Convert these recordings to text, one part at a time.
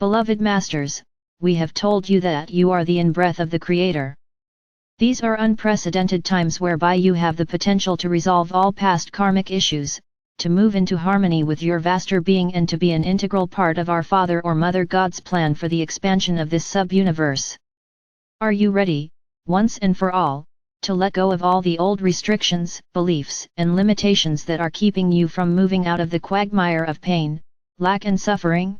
Beloved Masters, we have told you that you are the in-breath of the Creator. These are unprecedented times whereby you have the potential to resolve all past karmic issues, to move into harmony with your vaster being and to be an integral part of our Father or Mother God's plan for the expansion of this sub-universe. Are you ready, once and for all, to let go of all the old restrictions, beliefs, and limitations that are keeping you from moving out of the quagmire of pain, lack and suffering?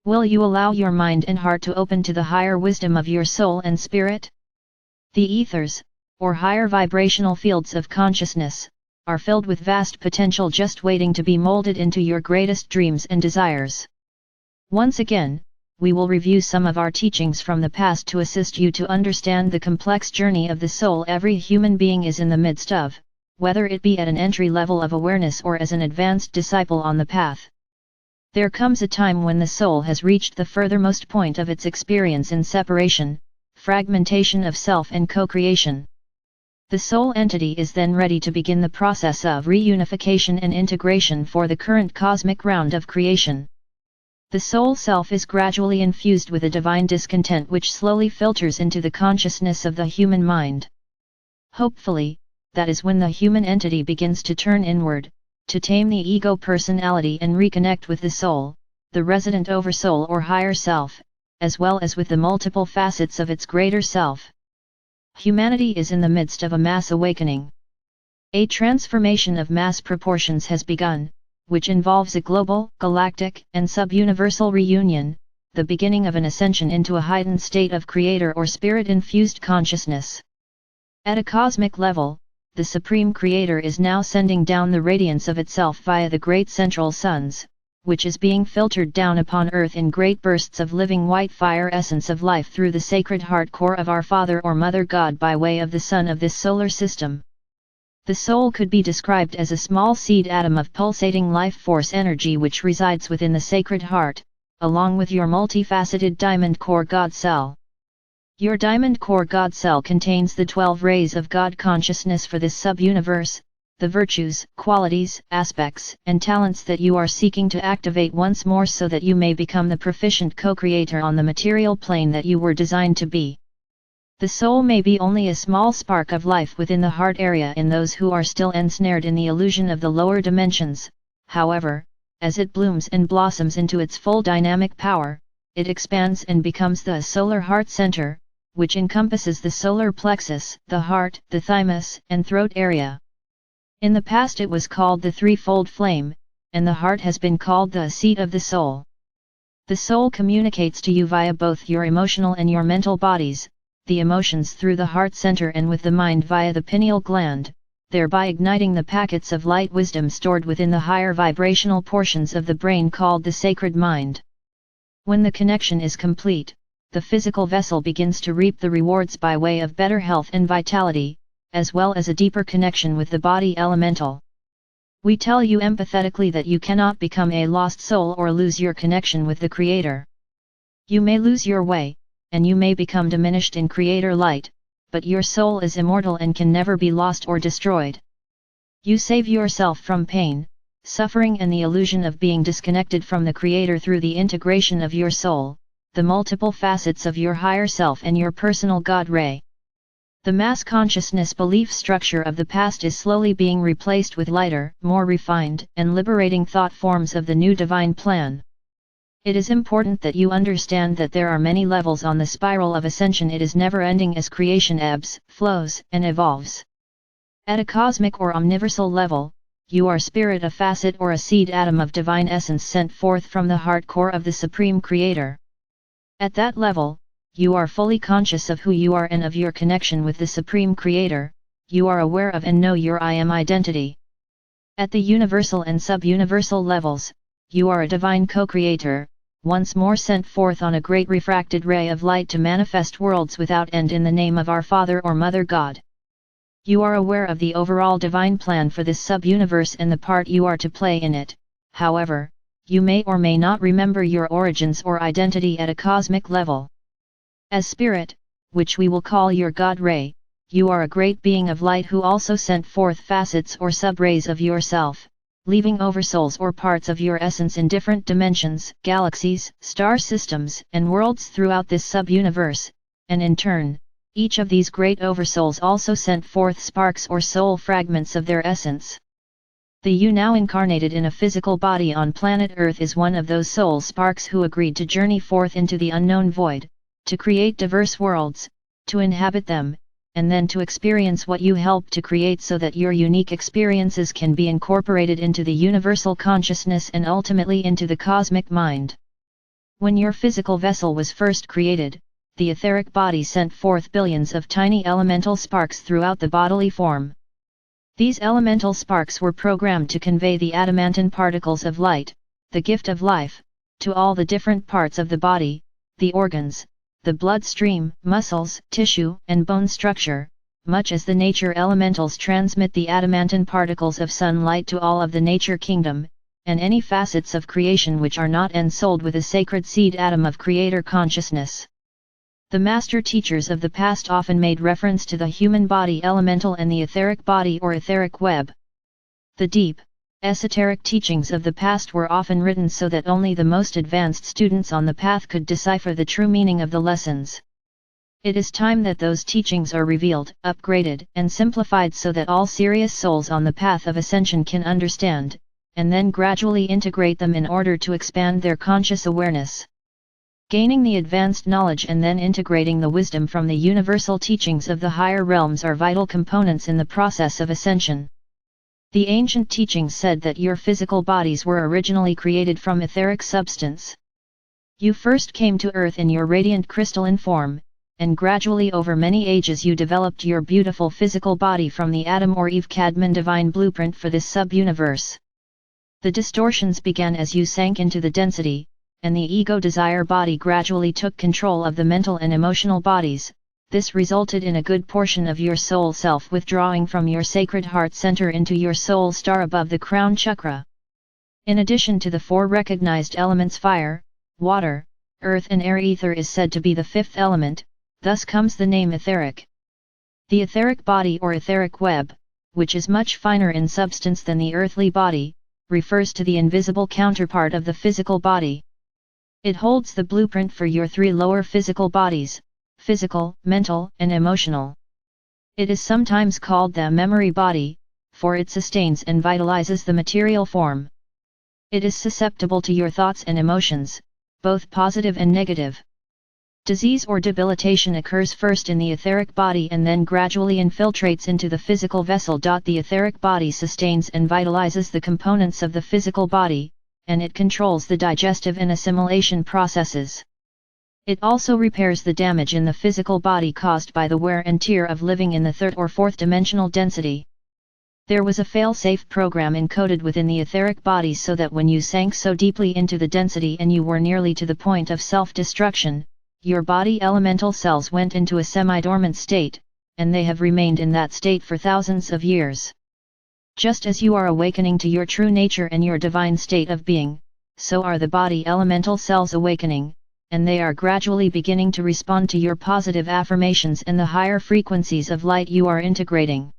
Will you allow your mind and heart to open to the higher wisdom of your soul and spirit? The ethers, or higher vibrational fields of consciousness, are filled with vast potential just waiting to be molded into your greatest dreams and desires. Once again, we will review some of our teachings from the past to assist you to understand the complex journey of the soul every human being is in the midst of, whether it be at an entry level of awareness or as an advanced disciple on the path. There comes a time when the soul has reached the furthermost point of its experience in separation, fragmentation of self and co-creation. The soul entity is then ready to begin the process of reunification and integration for the current cosmic round of creation. The soul self is gradually infused with a divine discontent which slowly filters into the consciousness of the human mind. Hopefully, that is when the human entity begins to turn inward, to tame the ego personality and reconnect with the soul, the resident oversoul or higher self, as well as with the multiple facets of its greater self. Humanity is in the midst of a mass awakening. A transformation of mass proportions has begun, which involves a global, galactic, and sub-universal reunion, the beginning of an ascension into a heightened state of creator or spirit-infused consciousness. At a cosmic level, the Supreme Creator is now sending down the radiance of itself via the great central suns, which is being filtered down upon Earth in great bursts of living white fire essence of life through the sacred heart core of our Father or Mother God by way of the sun of this solar system. The soul could be described as a small seed atom of pulsating life force energy which resides within the sacred heart, along with your multifaceted diamond core God cell. Your diamond core God cell contains the 12 rays of God consciousness for this sub-universe, the virtues, qualities, aspects, and talents that you are seeking to activate once more so that you may become the proficient co-creator on the material plane that you were designed to be. The soul may be only a small spark of life within the heart area in those who are still ensnared in the illusion of the lower dimensions. However, as it blooms and blossoms into its full dynamic power, it expands and becomes the solar heart center, which encompasses the solar plexus, the heart, the thymus, and throat area. In the past it was called the threefold flame, and the heart has been called the seat of the soul. The soul communicates to you via both your emotional and your mental bodies, the emotions through the heart center and with the mind via the pineal gland, thereby igniting the packets of light wisdom stored within the higher vibrational portions of the brain called the sacred mind. When the connection is complete, the physical vessel begins to reap the rewards by way of better health and vitality, as well as a deeper connection with the body elemental. We tell you empathetically that you cannot become a lost soul or lose your connection with the Creator. You may lose your way, and you may become diminished in Creator light, but your soul is immortal and can never be lost or destroyed. You save yourself from pain, suffering and the illusion of being disconnected from the Creator through the integration of your soul, the multiple facets of your higher self and your personal God ray. The mass consciousness belief structure of the past is slowly being replaced with lighter, more refined, and liberating thought forms of the new divine plan. It is important that you understand that there are many levels on the spiral of ascension. It is never ending as creation ebbs, flows, and evolves. At a cosmic or omniversal level, you are spirit, a facet or a seed atom of divine essence sent forth from the heart core of the Supreme Creator. At that level, you are fully conscious of who you are and of your connection with the Supreme Creator. You are aware of and know your I am identity. At the universal and sub-universal levels, you are a divine co-creator, once more sent forth on a great refracted ray of light to manifest worlds without end in the name of our Father or Mother God. You are aware of the overall divine plan for this sub-universe and the part you are to play in it. However, you may or may not remember your origins or identity at a cosmic level. As spirit, which we will call your God ray, you are a great being of light who also sent forth facets or sub-rays of yourself, leaving oversouls or parts of your essence in different dimensions, galaxies, star systems, and worlds throughout this sub-universe, and in turn, each of these great oversouls also sent forth sparks or soul fragments of their essence. The you now incarnated in a physical body on planet Earth is one of those soul sparks who agreed to journey forth into the unknown void, to create diverse worlds, to inhabit them, and then to experience what you helped to create so that your unique experiences can be incorporated into the universal consciousness and ultimately into the cosmic mind. When your physical vessel was first created, the etheric body sent forth billions of tiny elemental sparks throughout the bodily form. These elemental sparks were programmed to convey the adamantine particles of light, the gift of life, to all the different parts of the body, the organs, the bloodstream, muscles, tissue, and bone structure, much as the nature elementals transmit the adamantine particles of sunlight to all of the nature kingdom, and any facets of creation which are not ensouled with a sacred seed atom of creator consciousness. The master teachers of the past often made reference to the human body elemental and the etheric body or etheric web. The deep, esoteric teachings of the past were often written so that only the most advanced students on the path could decipher the true meaning of the lessons. It is time that those teachings are revealed, upgraded, and simplified so that all serious souls on the path of ascension can understand, and then gradually integrate them in order to expand their conscious awareness. Gaining the advanced knowledge and then integrating the wisdom from the universal teachings of the higher realms are vital components in the process of ascension. The ancient teachings said that your physical bodies were originally created from etheric substance. You first came to Earth in your radiant crystalline form, and gradually over many ages you developed your beautiful physical body from the Adam or Eve Cadman divine blueprint for this sub-universe. The distortions began as you sank into the density, and the ego desire body gradually took control of the mental and emotional bodies. This resulted in a good portion of your soul self withdrawing from your sacred heart center into your soul star above the crown chakra. In addition to the four recognized elements fire, water, earth and air, ether is said to be the fifth element, thus comes the name etheric. The etheric body or etheric web, which is much finer in substance than the earthly body, refers to the invisible counterpart of the physical body. It holds the blueprint for your three lower physical bodies, physical, mental, and emotional. It is sometimes called the memory body, for it sustains and vitalizes the material form. It is susceptible to your thoughts and emotions, both positive and negative. Disease or debilitation occurs first in the etheric body and then gradually infiltrates into the physical vessel. The etheric body sustains and vitalizes the components of the physical body, and it controls the digestive and assimilation processes. It also repairs the damage in the physical body caused by the wear and tear of living in the third or fourth dimensional density. There was a fail-safe program encoded within the etheric body so that when you sank so deeply into the density and you were nearly to the point of self-destruction, your body elemental cells went into a semi-dormant state, and they have remained in that state for thousands of years. Just as you are awakening to your true nature and your divine state of being, so are the body elemental cells awakening, and they are gradually beginning to respond to your positive affirmations and the higher frequencies of light you are integrating.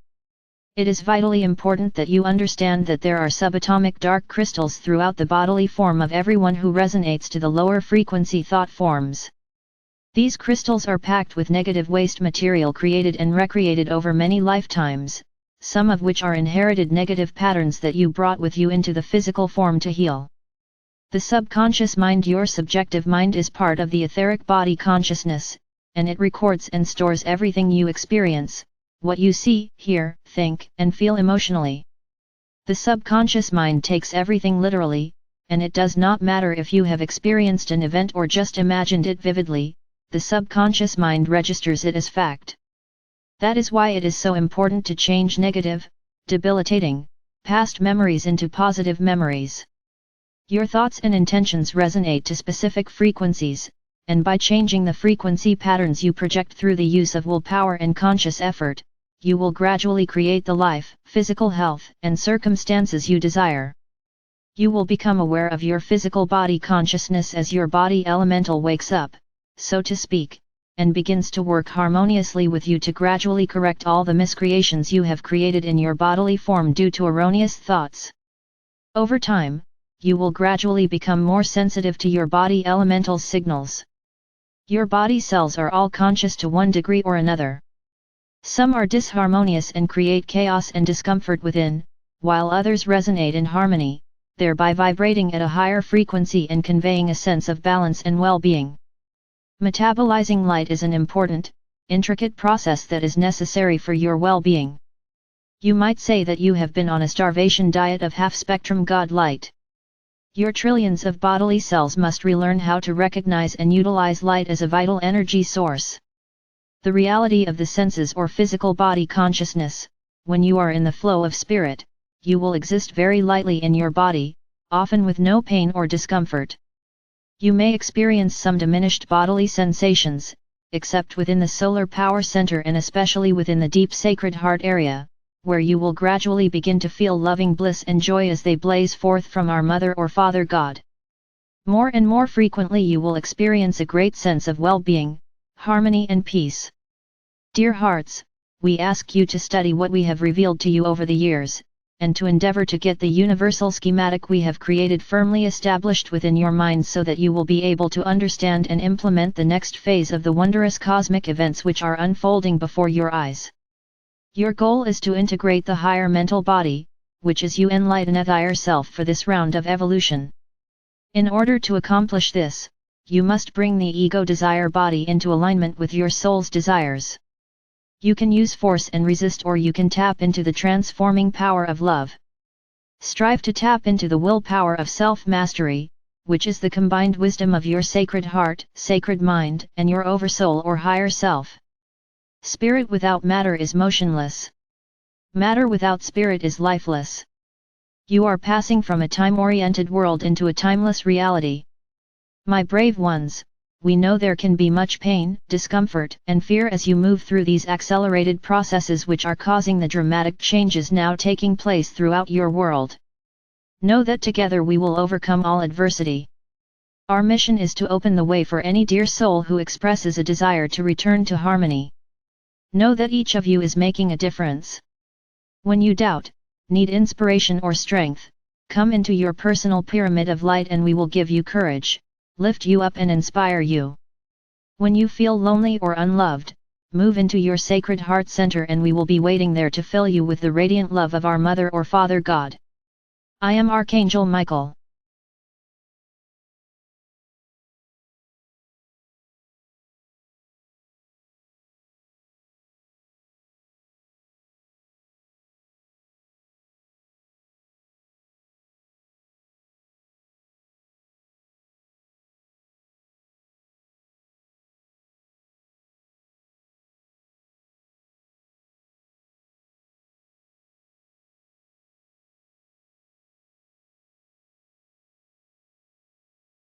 It is vitally important that you understand that there are subatomic dark crystals throughout the bodily form of everyone who resonates to the lower frequency thought forms. These crystals are packed with negative waste material created and recreated over many lifetimes, some of which are inherited negative patterns that you brought with you into the physical form to heal. The subconscious mind, your subjective mind, is part of the etheric body consciousness, and it records and stores everything you experience, what you see, hear, think, and feel emotionally. The subconscious mind takes everything literally, and it does not matter if you have experienced an event or just imagined it vividly, the subconscious mind registers it as fact. That is why it is so important to change negative, debilitating, past memories into positive memories. Your thoughts and intentions resonate to specific frequencies, and by changing the frequency patterns you project through the use of willpower and conscious effort, you will gradually create the life, physical health, and circumstances you desire. You will become aware of your physical body consciousness as your body elemental wakes up, so to speak, and begins to work harmoniously with you to gradually correct all the miscreations you have created in your bodily form due to erroneous thoughts. Over time, you will gradually become more sensitive to your body elemental signals. Your body cells are all conscious to one degree or another. Some are disharmonious and create chaos and discomfort within, while others resonate in harmony, thereby vibrating at a higher frequency and conveying a sense of balance and well-being. Metabolizing light is an important, intricate process that is necessary for your well-being. You might say that you have been on a starvation diet of half-spectrum God light. Your trillions of bodily cells must relearn how to recognize and utilize light as a vital energy source. The reality of the senses or physical body consciousness, when you are in the flow of spirit, you will exist very lightly in your body, often with no pain or discomfort. You may experience some diminished bodily sensations, except within the solar power center and especially within the deep sacred heart area, where you will gradually begin to feel loving bliss and joy as they blaze forth from our Mother or Father God. More and more frequently you will experience a great sense of well-being, harmony and peace. Dear hearts, we ask you to study what we have revealed to you over the years, and to endeavor to get the universal schematic we have created firmly established within your minds so that you will be able to understand and implement the next phase of the wondrous cosmic events which are unfolding before your eyes. Your goal is to integrate the higher mental body, which is you enlighteneth yourself for this round of evolution. In order to accomplish this, you must bring the ego desire body into alignment with your soul's desires. You can use force and resist, or you can tap into the transforming power of love. Strive to tap into the willpower of self-mastery, which is the combined wisdom of your sacred heart, sacred mind, and your oversoul or higher self. Spirit without matter is motionless. Matter without spirit is lifeless. You are passing from a time-oriented world into a timeless reality. My brave ones, we know there can be much pain, discomfort, and fear as you move through these accelerated processes which are causing the dramatic changes now taking place throughout your world. Know that together we will overcome all adversity. Our mission is to open the way for any dear soul who expresses a desire to return to harmony. Know that each of you is making a difference. When you doubt, need inspiration or strength, come into your personal pyramid of light and we will give you courage, lift you up and inspire you. When you feel lonely or unloved, move into your sacred heart center and we will be waiting there to fill you with the radiant love of our Mother or Father God. I am Archangel Michael.